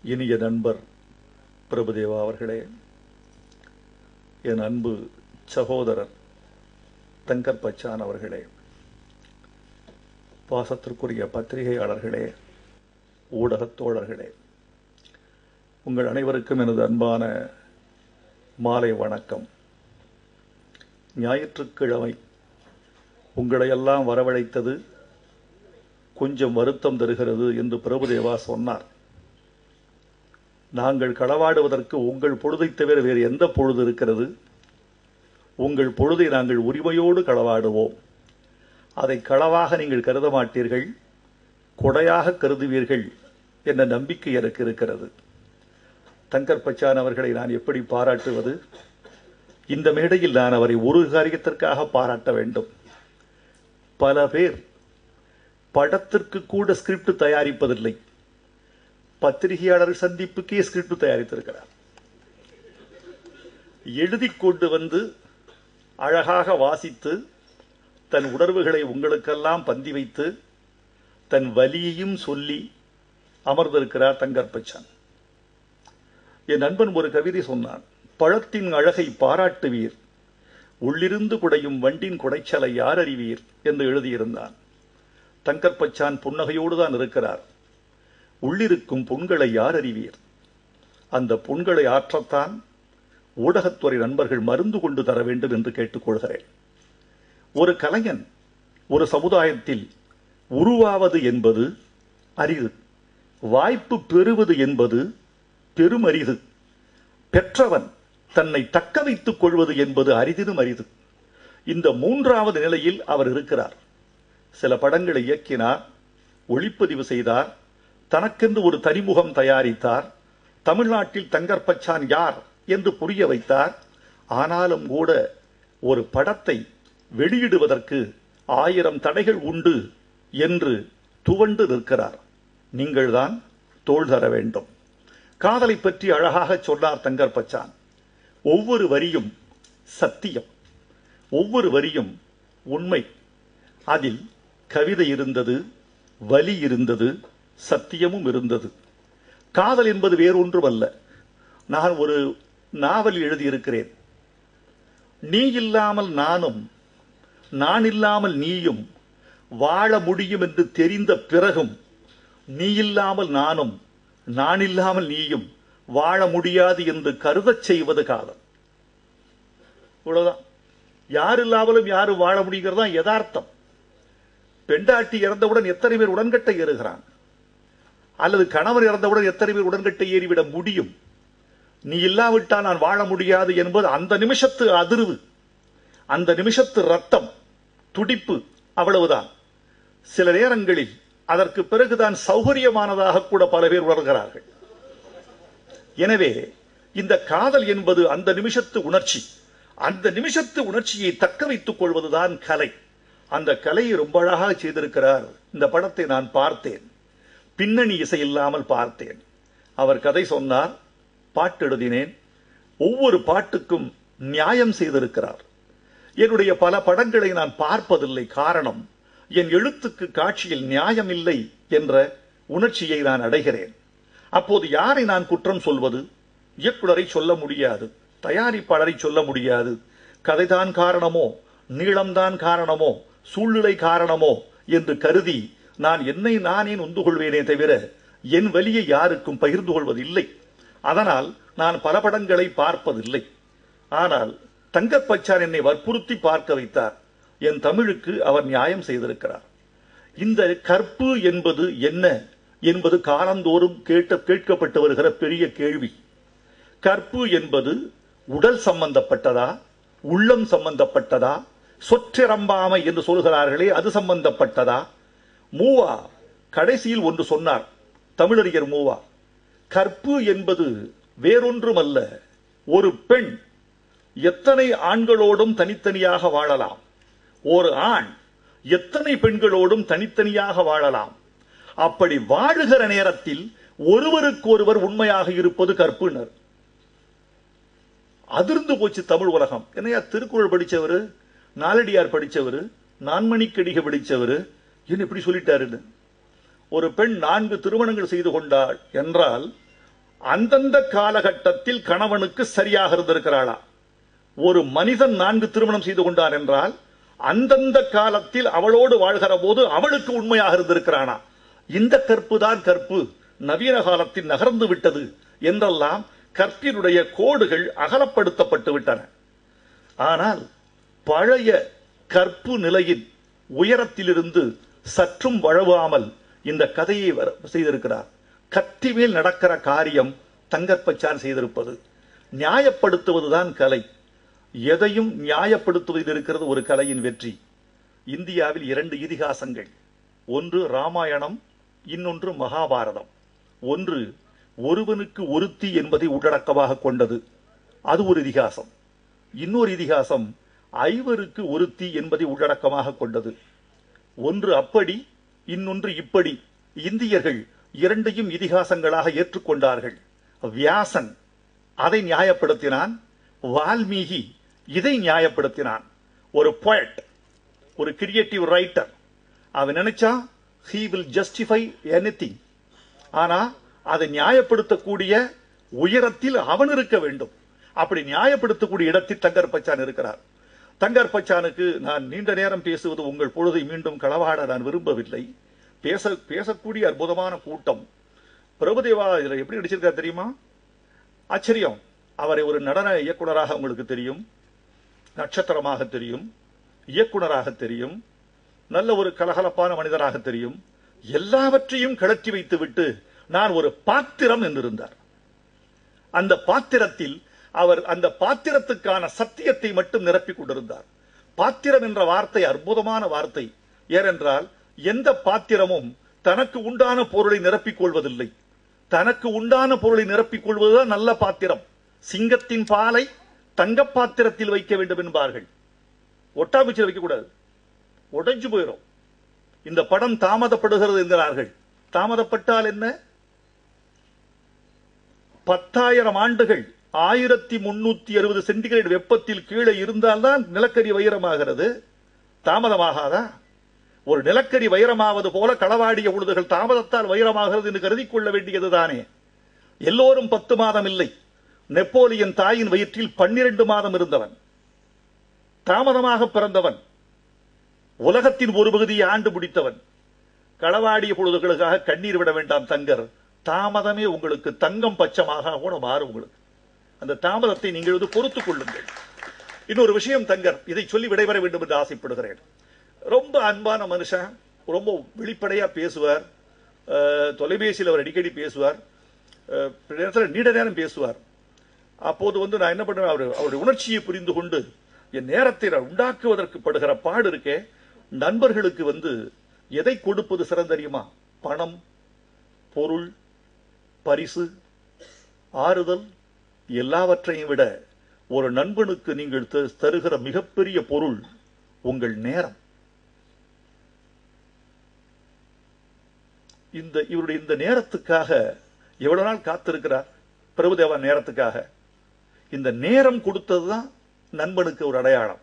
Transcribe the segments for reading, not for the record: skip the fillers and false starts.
இனிய நண்பர் பிரபுதேவா அவர்களே, என் அன்பு சகோதரர் தங்கர் பச்சான் அவர்களே, பாசத்திற்குரிய பத்திரிகையாளர்களே, ஊடகத் தோழர்களே, உங்கள் அனைவருக்கும் எனது அன்பான மாலை வணக்கம். ஞாயிற்றுக்கிழமை உங்களையெல்லாம் வரவழைத்தது கொஞ்சம் வருத்தம் தருகிறது என்று பிரபுதேவா சொன்னார். நாங்கள் களவாடுவதற்கு உங்கள் பொழுதைத் தவிர வேறு எந்த பொழுது இருக்கிறது? உங்கள் பொழுதை நாங்கள் உரிமையோடு களவாடுவோம். அதை களவாக நீங்கள் கருத மாட்டீர்கள், கொடையாக கருதுவீர்கள் என்ற நம்பிக்கை எனக்கு இருக்கிறது. தங்கர் பச்சான் அவர்களை நான் எப்படி பாராட்டுவது? இந்த மேடையில் நான் அவரை ஒரு காரியத்திற்காக பாராட்ட வேண்டும். பல பேர் படத்திற்கு கூட ஸ்கிரிப்ட் தயாரிப்பதில்லை, பத்திரிகையாளர் சந்திப்புக்கே ஸ்கிரிப்ட் தயாரித்திருக்கிறார். எழுதி கொண்டு வந்து அழகாக வாசித்து தன் உணர்வுகளை உங்களுக்கெல்லாம் பந்தி வைத்து தன் வலியையும் சொல்லி அமர்ந்திருக்கிறார் தங்கர் பச்சான். என் நண்பன் ஒரு கவிதை சொன்னான். பழத்தின் அழகை பாராட்டுவீர், உள்ளிருந்து குடையும் வண்டின் குடைச்சலை யார் அறிவீர் என்று எழுதியிருந்தான். தங்கர் பச்சான் புன்னகையோடு தான் இருக்கிறார். உள்ளிருக்கும் புண்களை யார் அறிவீர்? அந்த புண்களை ஆற்றத்தான் ஊடகத்துறை நண்பர்கள் மருந்து கொண்டு தர வேண்டும் என்று கேட்டுக்கொள்கிறேன். ஒரு கலைஞன் ஒரு சமுதாயத்தில் உருவாவது என்பது அரிது, வாய்ப்பு பெறுவது என்பது பெருமரிது, பெற்றவன் தன்னை தக்க வைத்துக் கொள்வது என்பது அரிதினும் அரிது. இந்த மூன்றாவது நிலையில் அவர் இருக்கிறார். சில படங்களை இயக்கினார், ஒளிப்பதிவு செய்தார், தனக்கென்று ஒரு தனிமுகம் தயாரித்தார், தமிழ்நாட்டில் தங்கர் பச்சான் யார் என்று புரிய வைத்தார். ஆனாலும் கூட ஒரு படத்தை வெளியிடுவதற்கு 1000 தடைகள் உண்டு என்று துவண்டு நிற்கிறார். நீங்கள்தான் தோள் தர வேண்டும். காதலை பற்றி அழகாக சொன்னார் தங்கர் பச்சான். ஒவ்வொரு வரியும் சத்தியம், ஒவ்வொரு வரியும் உண்மை. அதில் கவிதை இருந்தது, வலி இருந்தது, சத்தியமும் இருந்தது. காதல் என்பது வேறொன்றுமல்ல. நான் ஒரு நாவல் எழுதியிருக்கிறேன். நீ இல்லாமல் நானும், நான் இல்லாமல் நீயும் வாழ முடியும் என்று தெரிந்த பிறகும் நீ இல்லாமல் நானும், நான் இல்லாமல் நீயும் வாழ முடியாது என்று கருதச் செய்வது காதல். இவ்வளவுதான். யார் இல்லாமலும் யாரும் வாழ முடிகிறதா யதார்த்தம். பெண்டாட்டி இறந்தவுடன் எத்தனை பேர் உடன்கட்டை ஏறுகிறான்? அல்லது கணவர் இறந்தவுடன் எத்தனை பேர் உடன்கட்டை ஏறிவிட முடியும்? நீ இல்லாவிட்டால் நான் வாழ முடியாது என்பது அந்த நிமிஷத்து அதிர்வு, அந்த நிமிஷத்து ரத்தம் துடிப்பு, அவ்வளவுதான். சில நேரங்களில் அதற்கு பிறகுதான் சௌகரியமானதாக கூட பல பேர் உணர்கிறார்கள். எனவே இந்த காதல் என்பது அந்த நிமிஷத்து உணர்ச்சி. அந்த நிமிஷத்து உணர்ச்சியை தக்க வைத்துக் கொள்வதுதான் கலை. அந்த கலையை ரொம்ப அழகாக செய்திருக்கிறார். இந்த படத்தை நான் பார்த்தேன், பின்னணி இசை இல்லாமல் பார்த்தேன். அவர் கதை சொன்னார், பாட்டு எழுதினேன். ஒவ்வொரு பாட்டுக்கும் நியாயம் செய்திருக்கிறார். என்னுடைய பல படங்களை நான் பார்ப்பதில்லை. காரணம், என் எழுத்துக்கு காட்சியில் நியாயம் இல்லை என்ற உணர்ச்சியை நான் அடைகிறேன். அப்போது யாரை நான் குற்றம் சொல்வது? இயக்குனரை சொல்ல முடியாது, தயாரிப்பாளரை சொல்ல முடியாது. கதைதான் காரணமோ, நீளம்தான் காரணமோ, சூழ்நிலை காரணமோ என்று கருதி நான் என்னை நானே நொந்து கொள்வேனே தவிர என் வலியை யாருக்கும் பகிர்ந்து கொள்வதில்லை. அதனால் நான் பல படங்களை பார்ப்பதில்லை. ஆனால் தங்கர் பச்சான் என்னை வற்புறுத்தி பார்க்க வைத்தார். என் தமிழுக்கு அவர் நியாயம் செய்திருக்கிறார். இந்த கற்பு என்பது என்ன என்பது காலந்தோறும் கேட்கப்பட்டு வருகிற பெரிய கேள்வி. கற்பு என்பது உடல் சம்பந்தப்பட்டதா, உள்ளம் சம்பந்தப்பட்டதா, சொற்றரம்பாமை என்று சொல்கிறார்களே அது சம்பந்தப்பட்டதா? மூவா கடைசியில் ஒன்று சொன்னார், தமிழறிஞர் மூவா. கற்பு என்பது வேறொன்றுமல்ல, ஒரு பெண் எத்தனை ஆண்களோடும் தனித்தனியாக வாழலாம், ஒரு ஆண் எத்தனை பெண்களோடும் தனித்தனியாக வாழலாம். அப்படி வாழுகிற நேரத்தில் ஒருவருக்கு ஒருவர் உண்மையாக இருப்பது கற்புனர். அதிர்ந்து போச்சு தமிழ் உலகம். என்னையா திருக்குறள் படிச்சவரு, நாலடியார் படிச்சவரு, நான்மணிக்கடிகை படிச்சவரு, என்ன இப்படி சொல்லிட்டாருன்னு. ஒரு பெண் 4 திருமணங்கள் செய்து கொண்டாள் என்றால் அந்தந்த காலகட்டத்தில் கணவனுக்கு சரியாக இருந்திருக்கிறாளா? ஒரு மனிதன் 4 திருமணம் செய்து கொண்டார் என்றால் அந்தந்த காலத்தில் அவளோடு வாழ்கிற போது அவளுக்கு உண்மையாக இருந்திருக்கிறானா? இந்த கற்பு தான் கற்பு, நவீன காலத்தில் நகர்ந்து விட்டது என்றெல்லாம் கற்பினுடைய கோடுகள் அகலப்படுத்தப்பட்டு விட்டன. ஆனால் பழைய கற்பு நிலையின் உயரத்திலிருந்து சற்றும் வழுவாமல் இந்த கதையை செய்திருக்கிறார். கத்தி மேல் நடக்கிற காரியம் தங்கர்பச்சான் செய்திருப்பது. நியாயப்படுத்துவதுதான் கலை. எதையும் நியாயப்படுத்துவதில் இருக்கிறது ஒரு கலையின் வெற்றி. இந்தியாவில் 2 இதிகாசங்கள், ஒன்று ராமாயணம், இன்னொன்று மகாபாரதம். ஒன்று ஒருவனுக்கு ஒருத்தி என்பதை உள்ளடக்கமாக கொண்டது, அது ஒரு இதிகாசம். இன்னொரு இதிகாசம் 5 ஒருத்தி என்பதை உள்ளடக்கமாக கொண்டது. ஒன்று அப்படி, இன்னொன்று இப்படி. இந்தியர்கள் 2ஐயும் இதிகாசங்களாக ஏற்றுக்கொண்டார்கள். வியாசன் அதை நியாயப்படுத்தினான், வால்மீகி இதை நியாயப்படுத்தினான். ஒரு போயட், ஒரு கிரியேட்டிவ் ரைட்டர், அவன் நினைச்சா he will justify anything. ஆனா அதை நியாயப்படுத்தக்கூடிய உயரத்தில் அவன் இருக்க வேண்டும். அப்படி நியாயப்படுத்தக்கூடிய இடத்தில் தங்கர்பச்சான் இருக்கிறார். தங்கர்பச்சானுக்கு நான் நீண்ட நேரம் பேசுவது உங்கள் பொழுதை மீண்டும் களவாட நான் விரும்பவில்லை. பேசக்கூடிய அற்புதமான கூட்டம். பிரபுதேவா இதுல எப்படி நடிச்சிருக்கார் தெரியுமா? ஆச்சரியம். அவரை ஒரு நடன இயக்குனராக உங்களுக்கு தெரியும், நட்சத்திரமாக தெரியும், இயக்குனராக தெரியும், நல்ல ஒரு கலகலப்பான மனிதராக தெரியும். எல்லாவற்றையும் கழற்றி வைத்துவிட்டு நான் ஒரு பாத்திரம் என்றிருந்தார். அந்த பாத்திரத்தில் அவர் அந்த பாத்திரத்துக்கான சத்தியத்தை மட்டும் நிரப்பிக் கொண்டிருந்தார். பாத்திரம் என்ற வார்த்தை அற்புதமான வார்த்தை. ஏனென்றால் எந்த பாத்திரமும் தனக்கு உண்டான பொருளை நிரப்பிக் கொள்வதில்லை. தனக்கு உண்டான பொருளை நிரப்பிக் கொள்வதுதான் நல்ல பாத்திரம். சிங்கத்தின் பாலை தங்க பாத்திரத்தில் வைக்க வேண்டும் என்பார்கள். ஒட்டாமிச்சில் வைக்கக்கூடாது, உடைஞ்சு போயிடும். இந்த படம் தாமதப்படுகிறது என்கிறார்கள். தாமதப்பட்டால் என்ன? 10,000 ஆண்டுகள் 1360 சென்டிகிரேட் வெப்பத்தில் கீழே இருந்தால்தான் நிலக்கரி வைரமாகிறது. தாமதமாகாதா? ஒரு நிலக்கரி வைரமாவது போல களவாடிய உழுதுகள் தாமதத்தால் வைரமாகிறது என்று கருதி கொள்ள வேண்டியதுதானே. எல்லோரும் 10 மாதம் இல்லை. நெப்போலியன் தாயின் வயிற்றில் 12 மாதம் இருந்தவன், தாமதமாக பிறந்தவன், உலகத்தின் ஒரு பகுதியை ஆண்டு முடித்தவன். களவாடிய பொழுதுகளுக்காக கண்ணீர் விட வேண்டாம் தங்கர். தாமதமே உங்களுக்கு தங்கம் பச்சமாக கூட மாறும். உங்களுக்கு அந்த தாமதத்தை நீங்கள் பொறுத்துக் கொள்ளுங்கள். இன்னொரு விஷயம் தங்கர், இதை சொல்லி விடைபெற வேண்டும் என்று ஆசைப்படுகிறேன். ரொம்ப அன்பான மனுஷன், ரொம்ப வெளிப்படையா பேசுவார். தொலைபேசியில் அவர் அடிக்கடி பேசுவார், நீண்ட நேரம் பேசுவார். அப்போது நான் என்ன பண்ணுவேன், அவருடைய உணர்ச்சியை புரிந்து கொண்டு என் நேரத்தை உண்டாக்குவதற்கு படுகிற பாடு இருக்கே. நண்பர்களுக்கு எதை கொடுப்பது சிறந்தறியுமா? பணம், பொருள், பரிசு, ஆறுதல், எல்லாவற்றையும் விட ஒரு நண்பனுக்கு நீங்கள் தருகிற மிகப்பெரிய பொருள் உங்கள் நேரம். இவருடைய இந்த நேரத்துக்காக எவ்வளவு நாள் காத்திருக்கிறார் பிரபுதேவா. நேரத்துக்காக இந்த நேரம் கொடுத்ததுதான் நண்பனுக்கு ஒரு அடையாளம்.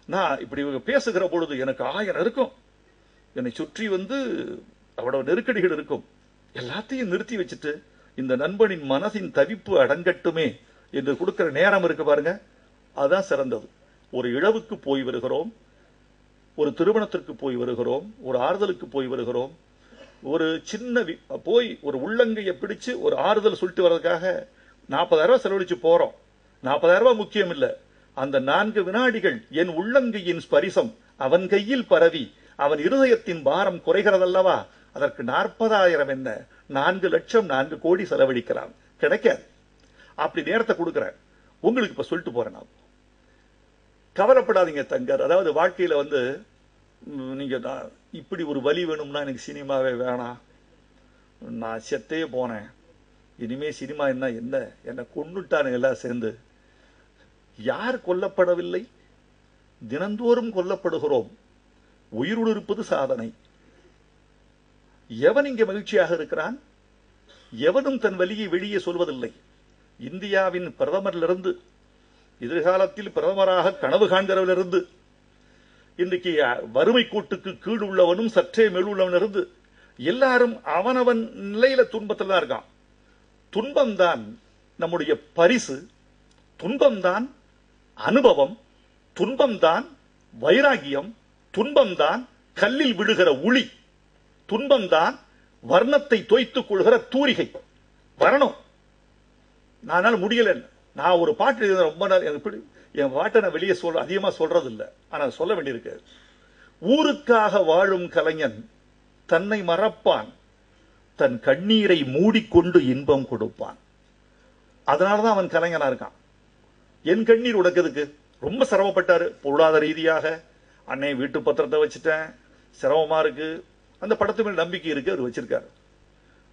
நான் இப்படி பேசுகிற பொழுது எனக்கு 1000 இருக்கும், என்னை சுற்றி அவ்வளவு நெருக்கடிகள் இருக்கும். எல்லாத்தையும் நிறுத்தி வச்சுட்டு இந்த நண்பனின் மனதின் தவிப்பு அடங்கட்டுமே என்று கொடுக்கிற நேரம் இருக்கு பாருங்க, அதுதான் சிறந்தது. ஒரு இழவுக்கு போய் வருகிறோம், ஒரு திருமணத்திற்கு போய் வருகிறோம், ஒரு ஆறுதலுக்கு போய் வருகிறோம். ஒரு சின்ன போய் ஒரு உள்ளங்கையை பிடிச்சு ஒரு ஆறுதல் சொல்லிட்டு வர்றதுக்காக 40,000 ரூபாய் செலவழிச்சு போறோம். 40,000 ரூபாய் முக்கியம் இல்ல. அந்த 4 வினாடிகள் என் உள்ளங்கையின் ஸ்பரிசம் அவன் கையில் பரவி அவன் இருதயத்தின் பாரம் குறைகிறதல்லவா? அதற்கு 40,000 என்ன, 4 லட்சம் 4 கோடி செலவழிக்கலாம், கிடைக்காது. அப்படி நேரத்தை கொடுக்கிறேன். உங்களுக்கு இப்ப சொல்லிட்டு போறேன். நான் கவலைப்படாதீங்க தங்கர். அதாவது வாழ்க்கையில நீங்க இப்படி ஒரு வழி வேணும்னா எனக்கு சினிமாவே வேணாம், நான் செத்தே போனேன், இனிமே சினிமா என்ன என்னை கொன்னுட்டானு எல்லாம் சேர்ந்து. யார் கொல்லப்படவில்லை? தினந்தோறும் கொல்லப்படுகிறோம். உயிருடன் இருப்பது சாதனை. எவன் இங்கே மகிழ்ச்சியாக இருக்கிறான்? எவனும் தன் வலியை வெளியே சொல்வதில்லை. இந்தியாவின் பிரதமரிலிருந்து, எதிர்காலத்தில் பிரதமராக கனவு காண்கிறவரிலிருந்து, இன்றைக்கு வறுமை கூட்டுக்கு கீழ் உள்ளவனும் சற்றே மேலுள்ளவன் இருந்து எல்லாரும் அவனவன் நிலையில துன்பத்தில் தான் இருக்கான். துன்பம்தான் நம்முடைய பரிசு, துன்பம்தான் அனுபவம், துன்பம்தான் வைராகியம், துன்பம்தான் கல்லில் விழுகிற உளி, துன்பம்தான் வர்ணத்தை தோய்த்துக் கொள்கிற தூரிகை. வரணும். நான் முடியல. நான் ஒரு பாட்டு ரொம்ப நாள் என் பாட்டை நான் வெளியே அதிகமா சொல்றது இல்லை, ஆனா சொல்ல வேண்டியிருக்கு. ஊருக்காக வாழும் கலைஞன் தன்னை மறப்பான், தன் கண்ணீரை மூடிக்கொண்டு இன்பம் கொடுப்பான். அதனாலதான் அவன் கலைஞனா இருக்கான். என் கண்ணீர் உடைக்கிறதுக்கு ரொம்ப சிரமப்பட்டாரு பொருளாதார ரீதியாக. அன்னை வீட்டு பத்திரத்தை வச்சுட்டேன், சிரமமா இருக்கு. அந்த படத்து மேல் நம்பிக்கை இருக்கு, அவர் வச்சிருக்காரு.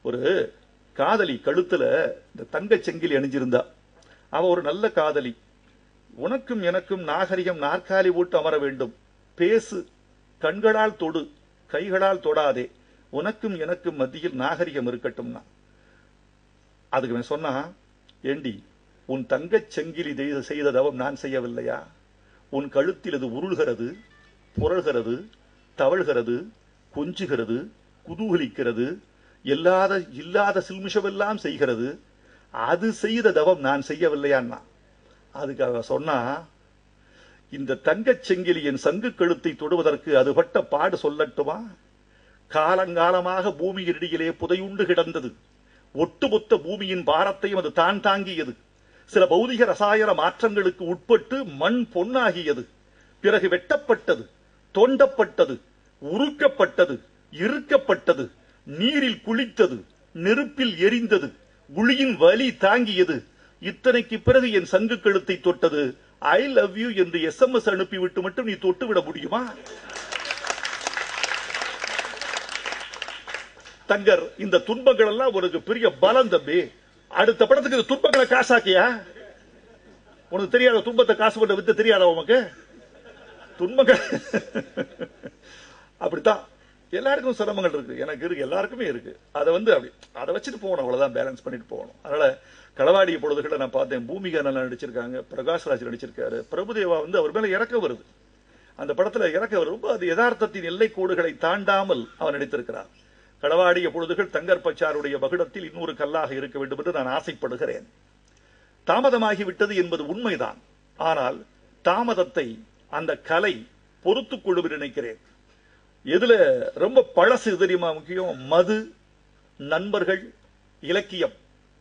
ஒரு காதலி கழுத்துல இந்த தங்கச் செங்கிலி அணிஞ்சிருந்தா. அவ ஒரு நல்ல காதலி. உனக்கும் எனக்கும் நாகரிகம் நாற்காலி போட்டு அமர வேண்டும், பேசு, கண்களால் தொடு, கைகளால் தொடாதே, உனக்கும் எனக்கும் மத்தியில் நாகரிகம் இருக்கட்டும்னா. அதுக்கு சொன்னா, ஏண்டி உன் தங்கச் செங்கிலி செய்த தவம் நான் செய்யவில்லையா? உன் கழுத்தில் அது உருள்கிறது, புரள்கிறது, தவழ்கிறது, கொஞ்சுகிறது, குதூகலிக்கிறது, இல்லாத சில்மிஷமெல்லாம் செய்கிறது. அது செய்த தவம் நான் செய்யவில்லையான்னா. அதுக்காக சொன்னா, இந்த தங்கச் செங்கிலி என் சங்கு கழுத்தை தொடுவதற்கு அது பட்ட பாடு சொல்லட்டுமா? காலங்காலமாக பூமியின் இடையிலே புதையுண்டு கிடந்தது. ஒட்டுமொத்த பூமியின் பாரத்தையும் அது தான் தாங்கியது. சில பௌதிக ரசாயன மாற்றங்களுக்கு உட்பட்டு மண் பொன்னாகியது. பிறகு வெட்டப்பட்டது, தோண்டப்பட்டது, உருக்கப்பட்டது, இறுக்கப்பட்டது, நீரில் குளித்தது, நெருப்பில் எரிந்தது, உளியின் வலி தாங்கியது. இத்தனைக்கு பிறகு என் சங்கு கழுத்தை தொட்டது. ஐ லவ் யூ என்று SMS அனுப்பிவிட்டு மட்டும் நீ தொட்டுவிட முடியுமா? தங்கர், இந்த துன்பங்கள் எல்லாம் உனக்கு பெரிய பலம் தம்பி. அடுத்த படத்துக்கு இந்த துன்பங்களை காசாக்கியா? உனக்கு தெரியாத துன்பத்தை காசு பண்ண வித்து தெரியாத உனக்கு துன்பங்கள்? அப்படித்தான் எல்லாருக்கும் சிரமங்கள் இருக்கு, எனக்கு இருக்கு, எல்லாருக்குமே இருக்கு. அதை அப்படி அதை வச்சுட்டு போகணும், அவ்வளவுதான், பேலன்ஸ் பண்ணிட்டு போகணும். அதனால களவாடிய பொழுதுகளை நான் பார்த்தேன். பூமிகா நல்லா நடிச்சிருக்காங்க, பிரகாஷ்ராஜ் நடிச்சிருக்காரு, பிரபுதேவா அவர் மேல இறக்க வருது. அந்த படத்துல இறக்க வருது. ரொம்ப அது யதார்த்தத்தின் எல்லை கோடுகளை தாண்டாமல் அவர் நடித்திருக்கிறார். களவாடிய பொழுதுகள் தங்கர் பச்சாருடைய மகுடத்தில் இன்னொரு கல்லாக இருக்க வேண்டும் என்று நான் ஆசைப்படுகிறேன். தாமதமாகிவிட்டது என்பது உண்மைதான். ஆனால் தாமதத்தை அந்த கலை பொறுத்துக் கொள்ளும் நினைக்கிறேன். எதுல ரொம்ப பழசு தெரியுமா முக்கியம்? மது, நண்பர்கள், இலக்கியம்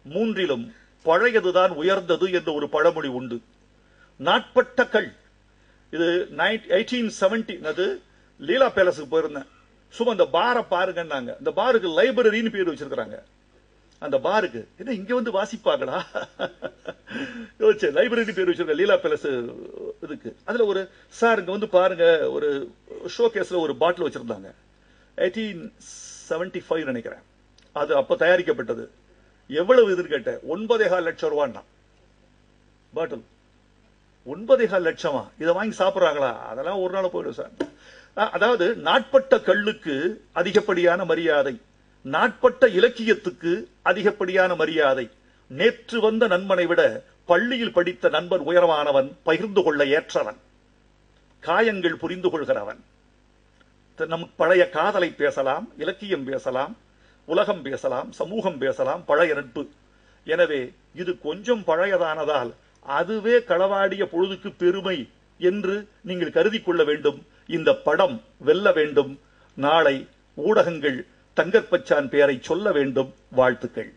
மூன்றிலும் பழையதுதான் உயர்ந்தது என்ற ஒரு பழமொழி உண்டு. நாட்பட்ட கல். இது 1870. அது லீலா பேலஸுக்கு போயிருந்தேன். சும்மா இந்த பாரை பாருங்கன்னாங்க. இந்த பாருக்கு லைப்ரரின்னு பேர் வச்சிருக்காங்க. அந்த பாருக்கு என்ன இங்க வந்து வாசிப்பாங்களா? லைப்ரரி பேர் வச்சிருக்க லீலா பேலஸ் இதுக்கு. அதுல ஒரு சார் இங்க வந்து பாருங்க, ஒரு ஷோ கேஸ்ல ஒரு பாட்டில் வச்சிருந்தாங்க. 1875 நினைக்கிறேன். அது அப்ப தயாரிக்கப்பட்டது. எவ்வளவு இதுன்னு கேட்டேன். 9.25 லட்சம் ரூபான்னா பாட்டில். 9.25 லட்சமா? இதை வாங்கி சாப்பிடுறாங்களா? அதெல்லாம் ஒரு நாள் போயிடும் சார். அதாவது நாட்பட்ட கல்லுக்கு அதிகப்படியான மரியாதை, நாட்பட்ட இலக்கியத்துக்கு அதிகப்படியான மரியாதை. நேற்று வந்த நண்பனை விட பள்ளியில் படித்த நண்பன் உயரமானவன், பகிர்ந்து கொள்ள ஏற்றவன், காயங்கள் புரிந்து கொள்கிறவன். நம் பழைய காதலை பேசலாம், இலக்கியம் பேசலாம், உலகம் பேசலாம், சமூகம் பேசலாம், பழைய நட்பு. எனவே இது கொஞ்சம் பழையதானதால் அதுவே களவாடிய பொழுதுக்கு பெருமை என்று நீங்கள் கருதி கொள்ள வேண்டும். இந்த படம் வெல்ல வேண்டும். நாளை ஊடகங்கள் தங்கர் பச்சான் பெயரை சொல்ல வேண்டும். வாழ்த்துக்கள்.